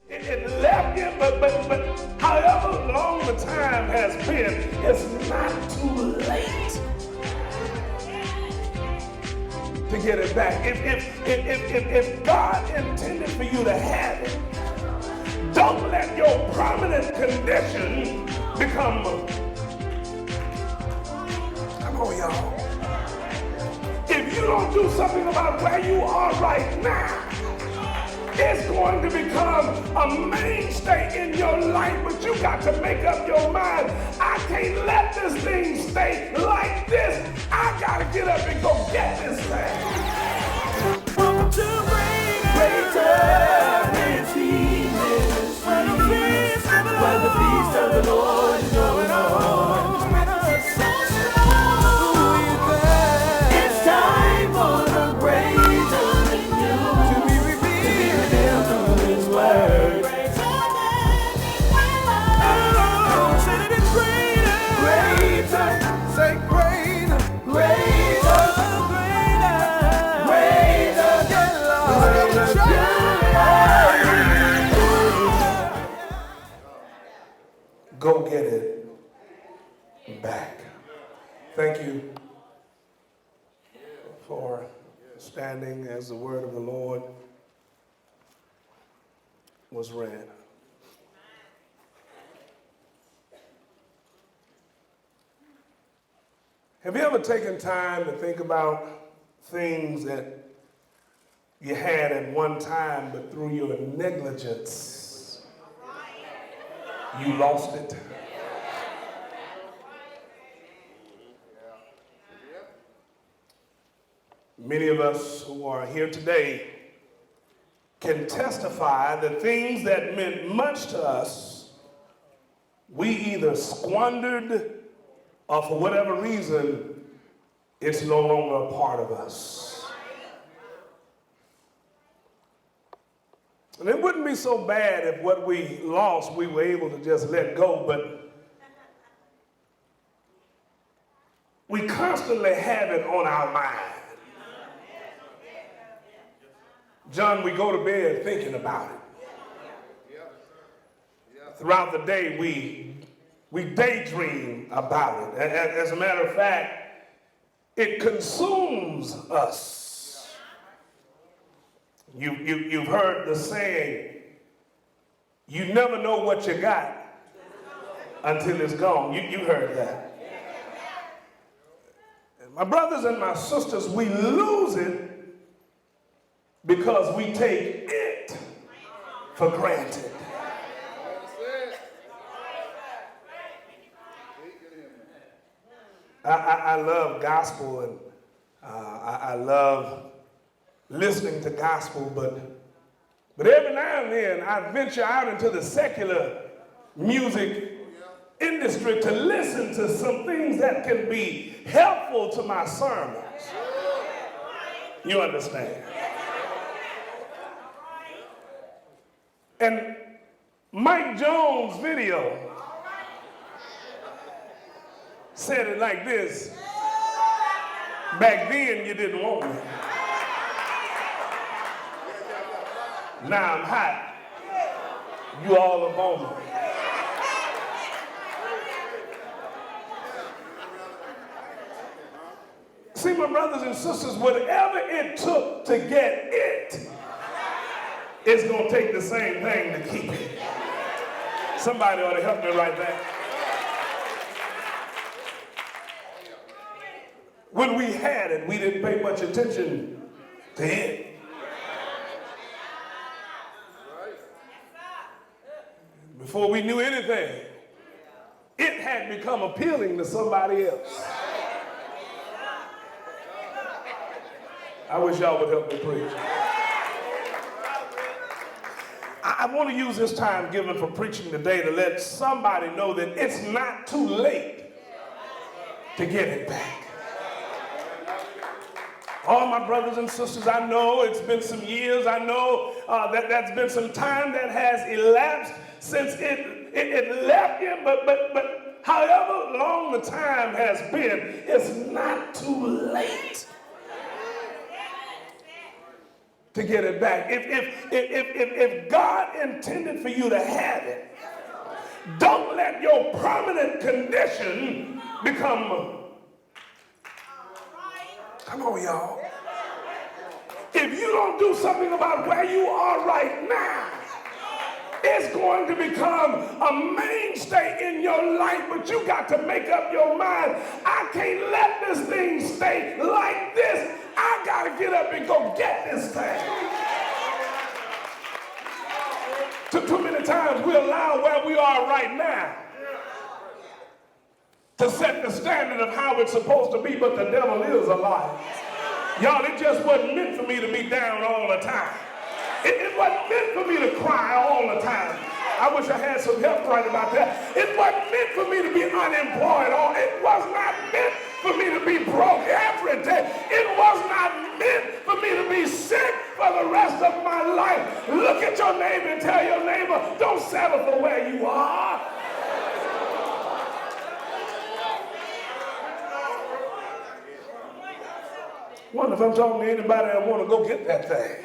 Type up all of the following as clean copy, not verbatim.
It left you, but however long the time has been, it's not too late to get it back. If God intended for you to have it, don't let your permanent condition become, come on y'all. If you don't do something about where you are right now, it's going to become a mainstay in your life, but you got to make up your mind. I can't let this thing stay like this. I got to get up and go get this thing. Welcome to Greater is He where the feast of the Lord is going on. It's time for the greater in you to be revealed through His word. Oh, say it is greater. Say greater. Go get it back. Thank you for standing as the word of the Lord was read. Have you ever taken time to think about things that you had at one time, but through your negligence, you lost it? Many of us who are here today can testify that things that meant much to us, we either squandered or for whatever reason, it's no longer a part of us. And it wouldn't be so bad if what we lost, we were able to just let go, but we constantly have it on our mind. John, we go to bed thinking about it. Throughout the day, we daydream about it. As a matter of fact, it consumes us. You've heard the saying, you never know what you got until it's gone. You heard that. And my brothers and my sisters, we lose it because we take it for granted. I love gospel and I love listening to gospel, but every now and then I venture out into the secular music industry to listen to some things that can be helpful to my sermons. You understand? And Mike Jones' video said it like this: back then you didn't want me. Now I'm hot. You all up on me. See, my brothers and sisters, whatever it took to get it, it's going to take the same thing to keep it. Somebody ought to help me right there. When we had it, we didn't pay much attention to it. Before we knew anything, it had become appealing to somebody else. I wish y'all would help me preach. I want to use this time given for preaching today to let somebody know that it's not too late to get it back. All my brothers and sisters, I know it's been some years. I know that's been some time that has elapsed since it left you, but however long the time has been, it's not too late to get it back. If God intended for you to have it, don't let your permanent condition become. Come on, y'all. If you don't do something about where you are right now, it's going to become a mainstay in your life, but you got to make up your mind. I can't let this thing stay like this. I got to get up and go get this thing. Too many times we allow where we are right now to set the standard of how it's supposed to be, but the devil is a liar. Y'all, it just wasn't meant for me to be down all the time. It wasn't meant for me to cry all the time. I wish I had some help right about that. It wasn't meant for me to be unemployed. It was not meant for me to be broke every day. It was not meant for me to be sick for the rest of my life. Look at your neighbor and tell your neighbor, don't settle for where you are. Wonder if I'm talking to anybody that want to go get that thing.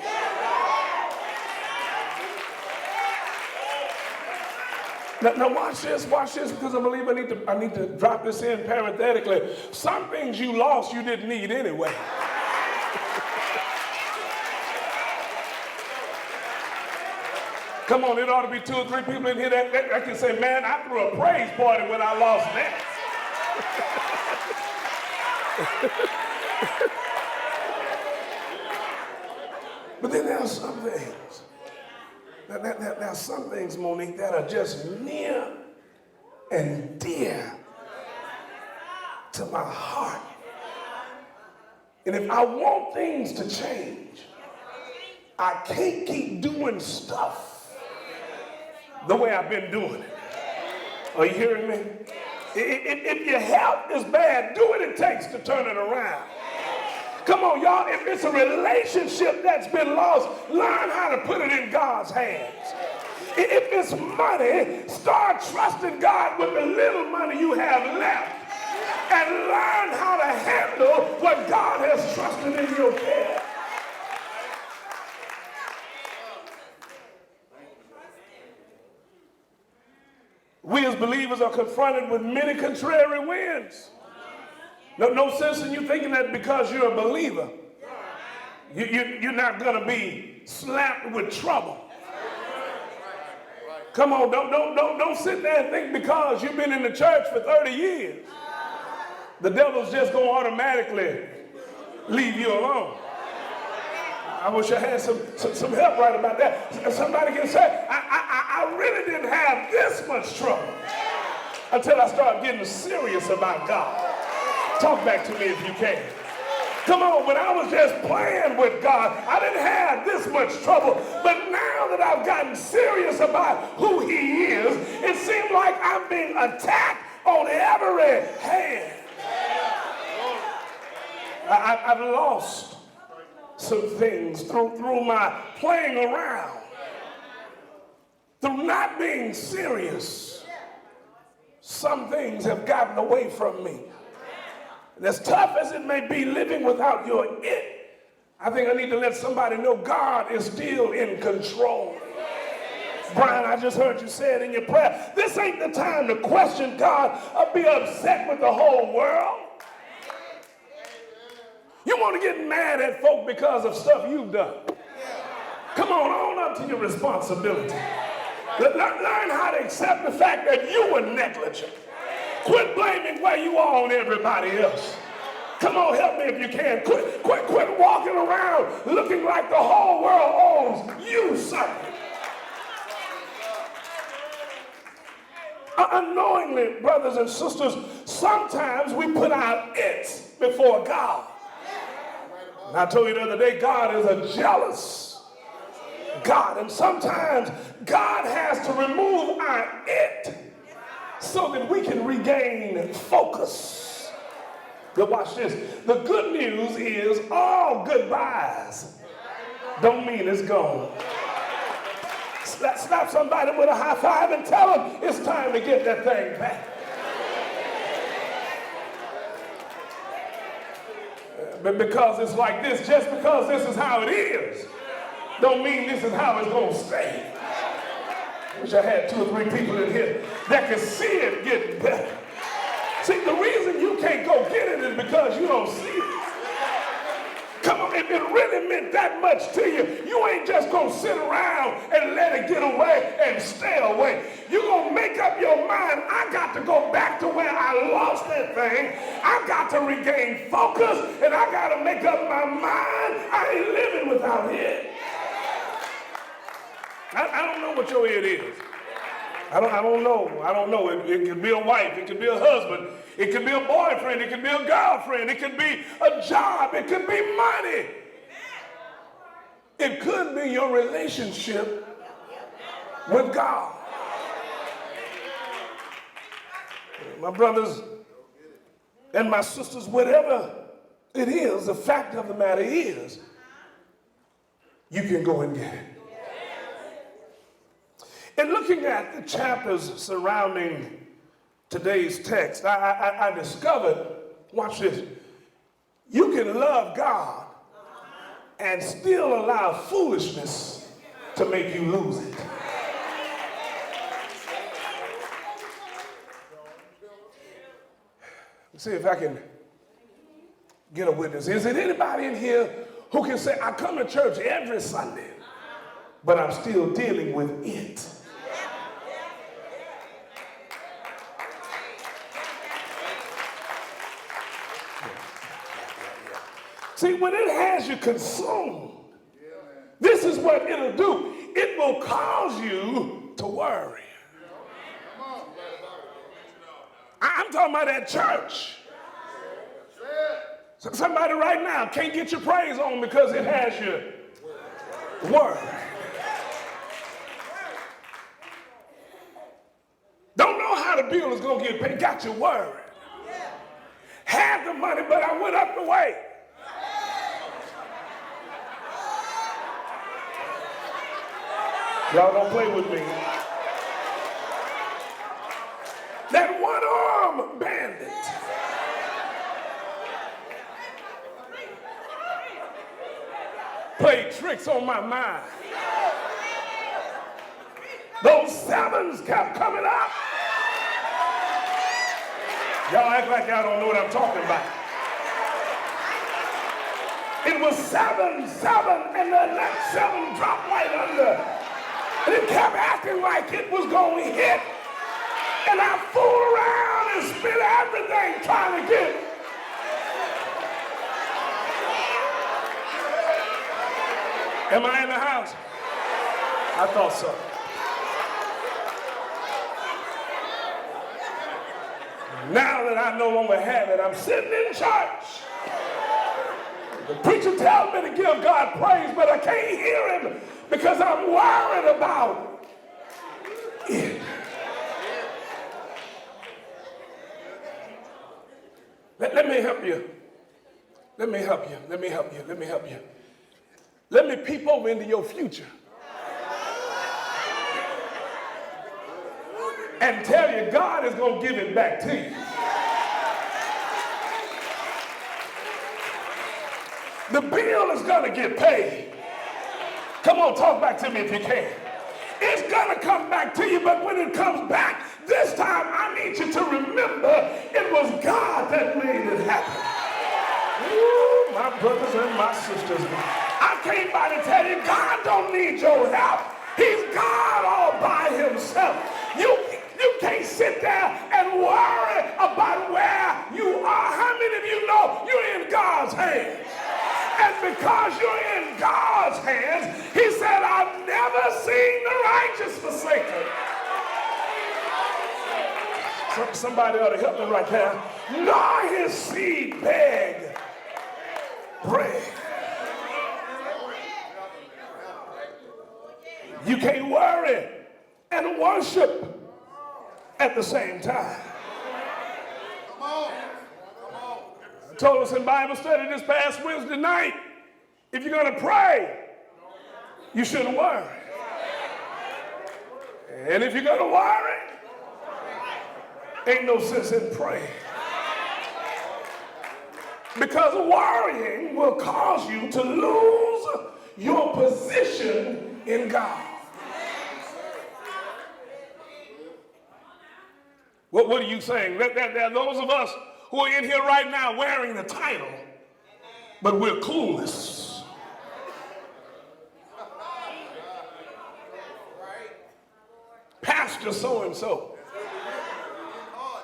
Now watch this, because I believe I need to drop this in parenthetically. Some things you lost you didn't need anyway. Come on, it ought to be 2 or 3 people in here that can say, man, I threw a praise party when I lost that. But then there are some things. There are some things, Monique, that are just near and dear to my heart. And if I want things to change, I can't keep doing stuff the way I've been doing it. Are you hearing me? If your health is bad, do what it takes to turn it around. Come on, y'all, if it's a relationship that's been lost, learn how to put it in God's hands. If it's money, start trusting God with the little money you have left and learn how to handle what God has trusted in your care. We as believers are confronted with many contrary winds. No sense in you thinking that because you're a believer, you're not going to be slapped with trouble. Come on, don't sit there and think because you've been in the church for 30 years, the devil's just going to automatically leave you alone. I wish I had some help right about that. Somebody can say, I really didn't have this much trouble until I started getting serious about God. Talk back to me if you can. Come on, when I was just playing with God, I didn't have this much trouble. But now that I've gotten serious about who he is, it seems like I'm being attacked on every hand. I've lost some things through my playing around, through not being serious. Some things have gotten away from me. And as tough as it may be living without your it, I think I need to let somebody know God is still in control. Brian, I just heard you say it in your prayer. This ain't the time to question God or be upset with the whole world. You want to get mad at folk because of stuff you've done. Come on, own up to your responsibility. Learn how to accept the fact that you were negligent. Quit blaming where you are on everybody else. Come on, help me if you can. Quit walking around looking like the whole world owes you something. Unknowingly, brothers and sisters, sometimes we put our it's before God. And I told you the other day, God is a jealous God. And sometimes God has to remove our it so that we can regain focus. But watch this. The good news is all goodbyes don't mean it's gone. Slap somebody with a high five and tell them it's time to get that thing back. But because it's like this, just because this is how it is, don't mean this is how it's going to stay. Wish I had 2 or 3 people in here that can see it getting better. See, the reason you can't go get it is because you don't see it. Come on, if it really meant that much to you, you ain't just going to sit around and let it get away and stay away. You're going to make up your mind, I got to go back to where I lost that thing. I got to regain focus, and I got to make up my mind. I ain't living without it. I don't know what your it is. I don't know. It could be a wife. It could be a husband. It could be a boyfriend. It could be a girlfriend. It could be a job. It could be money. It could be your relationship with God. My brothers and my sisters, whatever it is, the fact of the matter is, you can go and get it. In looking at the chapters surrounding today's text, I discovered, watch this, you can love God and still allow foolishness to make you lose it. Let's see if I can get a witness. Is there anybody in here who can say, I come to church every Sunday, but I'm still dealing with it? See, when it has you consumed, this is what it'll do. It will cause you to worry. I'm talking about at church. So somebody right now can't get your praise on because it has you worried. Don't know how the bill is going to get paid. Got you worried. Had the money, but I went up the way. Y'all don't play with me. That one-armed bandit. Played tricks on my mind. Those sevens kept coming up. Y'all act like y'all don't know what I'm talking about. It was 7, 7, and the next 7 dropped right under. And it kept acting like it was going to hit. And I fooled around and spent everything trying to get it. Am I in the house? I thought so. Now that I no longer have it, I'm sitting in church. The preacher tells me to give God praise, but I can't hear him because I'm worried about it. Let me help you. Let me help you. Let me help you. Let me help you. Let me peep over into your future and tell you God is going to give it back to you. The bill is going to get paid. Come on, talk back to me if you can. It's going to come back to you, but when it comes back, this time I need you to remember it was God that made it happen. Ooh, my brothers and my sisters, I came by to tell you God don't need your help. He's God all by himself. You can't sit there and worry about where you are. How many of you know you're in God's hands? And because you're in God's hands, he said, I've never seen the righteous forsaken. Somebody ought to help me right there. Nor his seed beg bread. You can't worry and worship at the same time. I told us in Bible study this past Wednesday night, if you're going to pray, you shouldn't worry. And if you're going to worry, ain't no sense in praying. Because worrying will cause you to lose your position in God. What are you saying? There are those of us who are in here right now wearing the title, but we're clueless. Pastor so-and-so.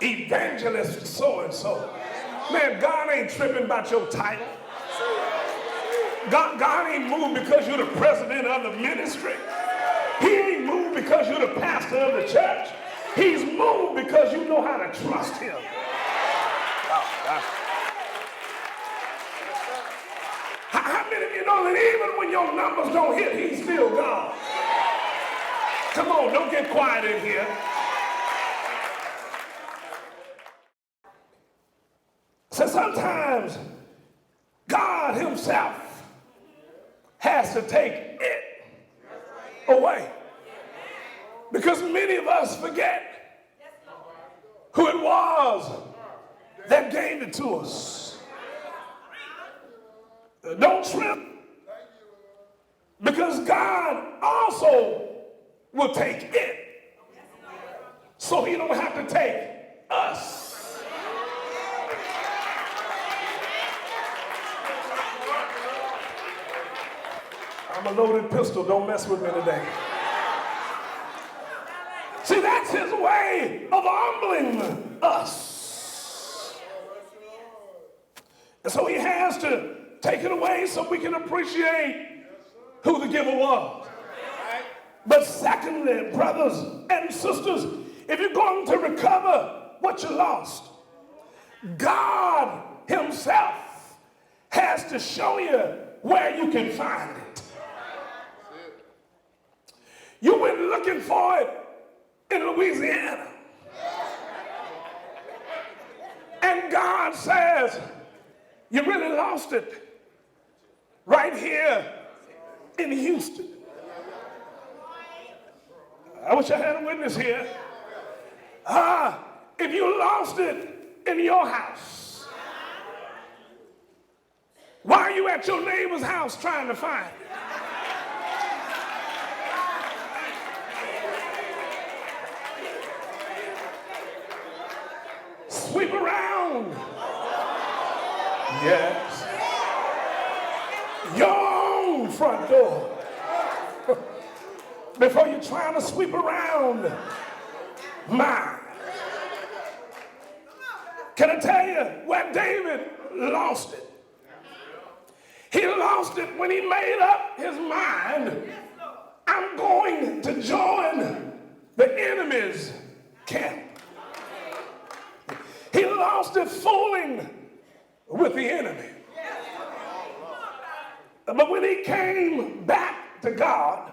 Evangelist so-and-so. Man, God ain't tripping about your title. God ain't moved because you're the president of the ministry. He ain't moved because you're the pastor of the church. He's moved because you know how to trust him. How many of you know that even when your numbers don't hit, he's still God? Come on, don't get quiet in here. So sometimes God himself has to take it away. Because many of us forget who it was that gave it to us. Don't trip, because God also will take it, so he don't have to take us. I'm a loaded pistol, don't mess with me today. See, that's his way of humbling us. And so he has to take it away so we can appreciate who the giver was. But secondly, brothers and sisters, if you're going to recover what you lost, God himself has to show you where you can find it. You went looking for it in Louisiana. And God says, you really lost it right here in Houston. I wish I had a witness here. If you lost it in your house, why are you at your neighbor's house trying to find it? Sweep around. Yes. Your own front door. Before you're trying to sweep around mine. Can I tell you where David lost it? He lost it when he made up his mind, I'm going to join the enemy's camp. He lost it fooling with the enemy. But when he came back to God,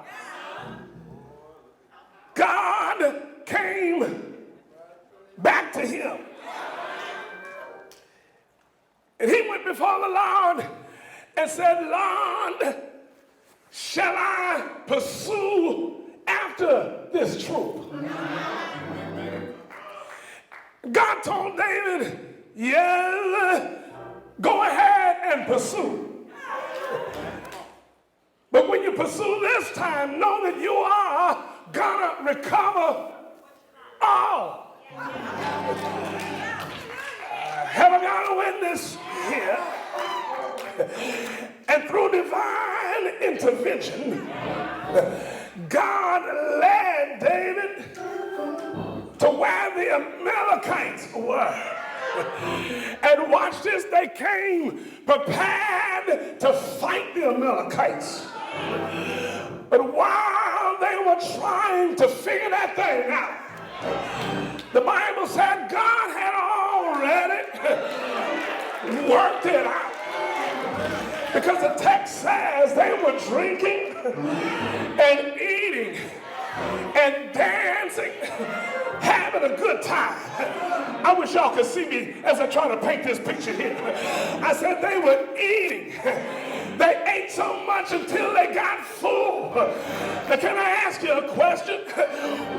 God came back to him. And he went before the Lord and said, Lord, shall I pursue after this troop? God told David, yeah, go ahead and pursue. But when you pursue this time, know that you are gonna recover all. Have I got a witness here? And through divine intervention, God led David to where the Amalekites were. And watch this, they came prepared to fight the Amalekites. But while they were trying to figure that thing out, the Bible said God had already worked it out. Because the text says they were drinking and eating and dancing, having a good time. I wish y'all could see me as I try to paint this picture here. I said they were eating. They ate so much until they got full. Now, can I ask you a question?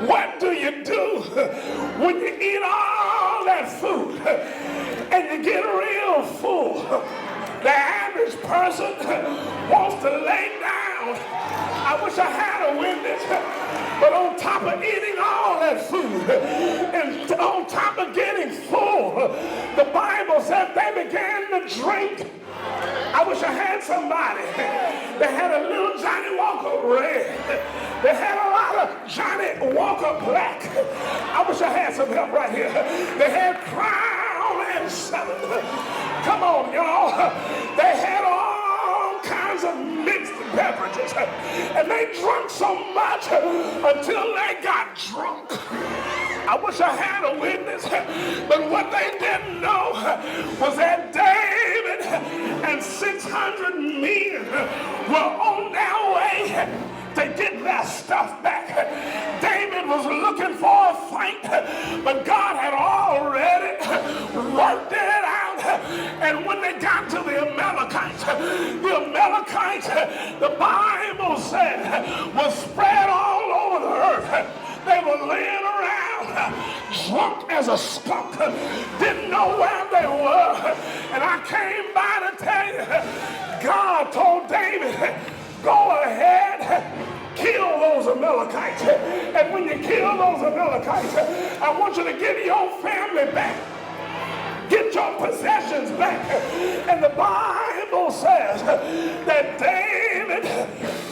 What do you do when you eat all that food and you get real full? The average person wants to lay down around. I wish I had a witness. But on top of eating all that food, and on top of getting full, the Bible said they began to drink. I wish I had somebody that had a little Johnny Walker red. They had a lot of Johnny Walker black. I wish I had some help right here. They had Crown and 7. Come on, y'all. They had all kinds of mixed beverages. And they drank so much until they got drunk. I wish I had a witness, but what they didn't know was that David and 600 men were on their way to get their stuff back. David was looking for a fight, but God had already worked it out. And when they got to the Amalekites, the Bible said, was spread all over the earth. They were laying around, drunk as a skunk, didn't know where they were. And I came by to tell you, God told David, go ahead, kill those Amalekites. And when you kill those Amalekites, I want you to get your family back. Get your possessions back. And the Bible says that David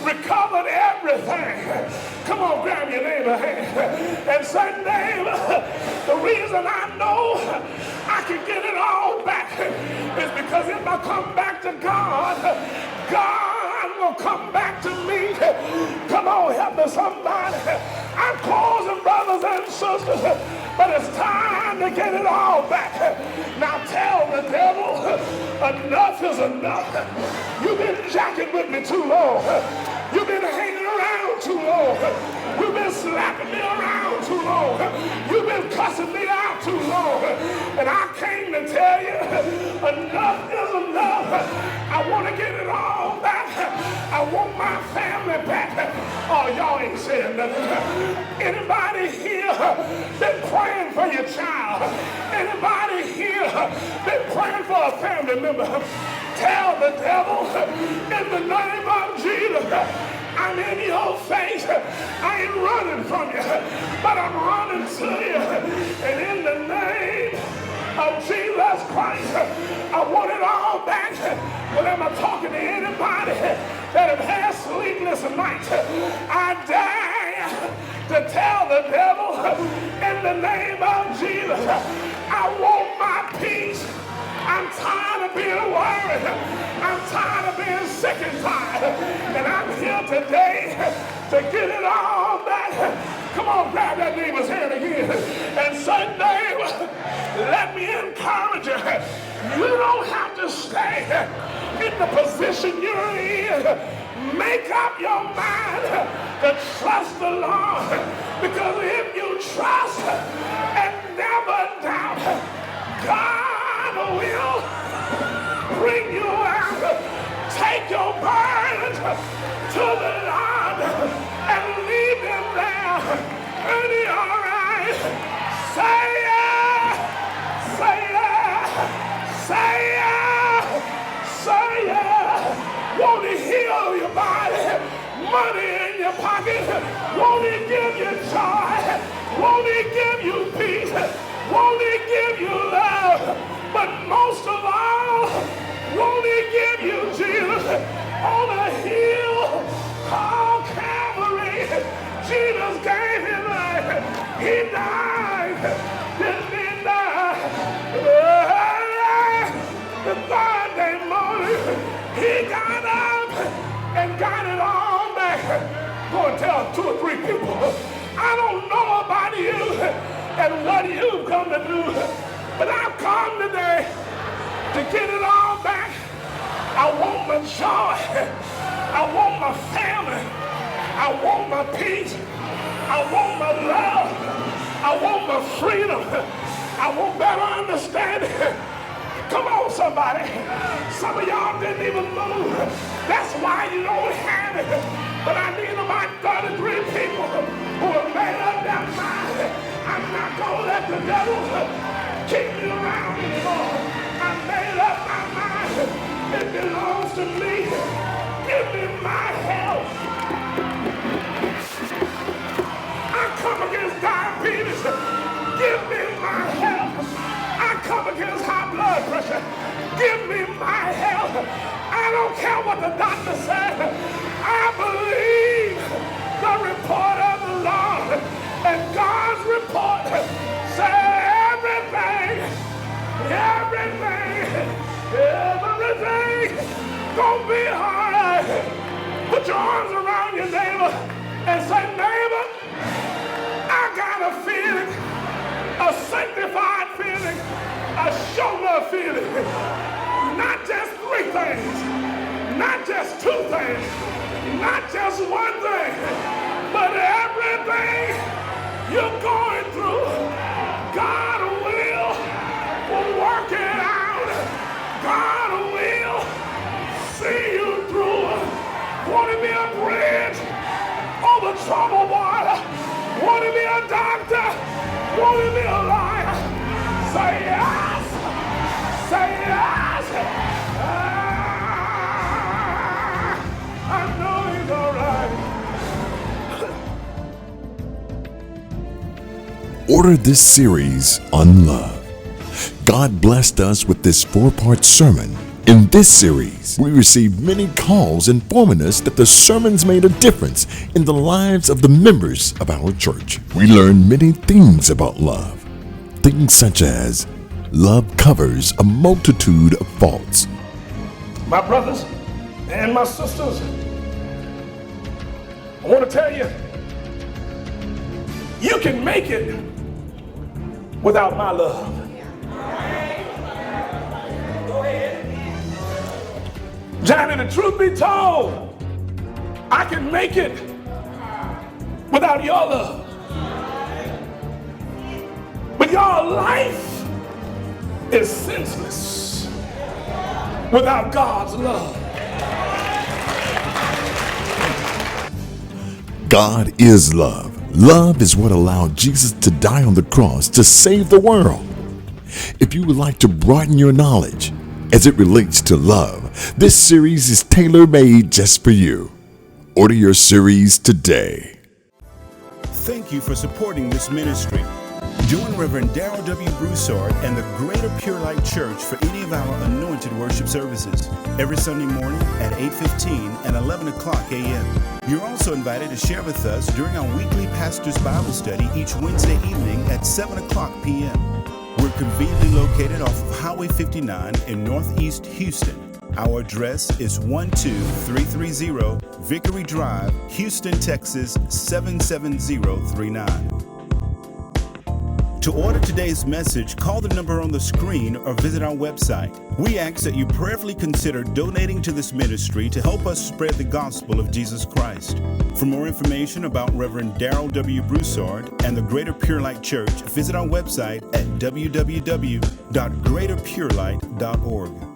recovered everything. Come on, grab your neighbor's hand and say, neighbor, the reason I know I can get it all back is because if I come back to God, God will come back to me. Come on, help me somebody. I'm closing, brothers and sisters, but it's time to get it all back. Now tell the devil, enough is enough. You've been jacking with me too long. You've been hanging around too long. You've been slapping me around too long. You've been cussing me out too long. And I came to tell you, enough is enough. I want to get it all back. I want my family back. Oh, y'all ain't saying nothing. Anybody here been praying for your child? Anybody here been praying for a family member? Tell the devil, in the name of Jesus, I'm in your face. I ain't running from you, but I'm running to you. And in the name of Jesus Christ, I want it all back. But am I talking to anybody that have had sleepless nights? I dare to tell the devil, in the name of Jesus, I want my peace. I'm tired of being worried. I'm tired of being sick and tired. And I'm here today to get it all back. Come on, grab that neighbor's hand again and say, neighbor, let me encourage you. You don't have to stay in the position you're in. Make up your mind to trust the Lord. Because if you trust and never doubt, God will bring you out. Take your burdens to the Lord and leave him there. And he's all right. Say yeah, say yeah, say yeah, say yeah. Won't he heal your body? Money in your pocket. Won't he give you joy? Won't he give you peace? Won't he give you love? But most of all, won't he give you Jesus on a hill called Calvary? Jesus gave his life. He died. Didn't he die? The third day morning, he got up and got it all back. Go and tell 2 or 3 people, I don't know about you and what you've come to do, but I've come today to get it all back. I want my joy. I want my family. I want my peace. I want my love. I want my freedom. I want better understanding. Come on, somebody. Some of y'all didn't even move. That's why you don't have it. But I need about 33 people who have made up their mind. I'm not going to let the devil keep me around anymore. I made up my mind. It belongs to me. Give me my health. Give me my health. I don't care what the doctor said. I believe the report of the Lord. And God's report said everything gonna be all right. Put your arms around your neighbor and say, neighbor, I got a feeling, a sanctified feeling, a shoulder feeling. Not just three things, not just two things, not just one thing, but everything you're going through, God will work it out. God will see you through. Want to be a bridge over troubled water? Want to be a doctor? Want to be a lawyer? Say yes. Say yes. I know he's all right. Order this series on love. God blessed us with this 4-part sermon. In this series, we received many calls informing us that the sermons made a difference in the lives of the members of our church. We learned many things about love. Things such as love covers a multitude of faults. My brothers and my sisters, I want to tell you, you can make it without my love. Johnny, the truth be told, I can make it without your love. But your life is senseless without God's love. God is love. Love is what allowed Jesus to die on the cross to save the world. If you would like to broaden your knowledge as it relates to love, this series is tailor-made just for you. Order your series today. Thank you for supporting this ministry. Join Reverend Darrell W. Broussard and the Greater Pure Light Church for any of our anointed worship services every Sunday morning at 8:15 and 11 o'clock a.m. You're also invited to share with us during our weekly Pastor's Bible Study each Wednesday evening at 7 o'clock p.m. We're conveniently located off of Highway 59 in Northeast Houston. Our address is 12330 Vickery Drive, Houston, Texas 77039. To order today's message, call the number on the screen or visit our website. We ask that you prayerfully consider donating to this ministry to help us spread the gospel of Jesus Christ. For more information about Reverend Darrell W. Broussard and the Greater Pure Light Church, visit our website at www.greaterpurelight.org.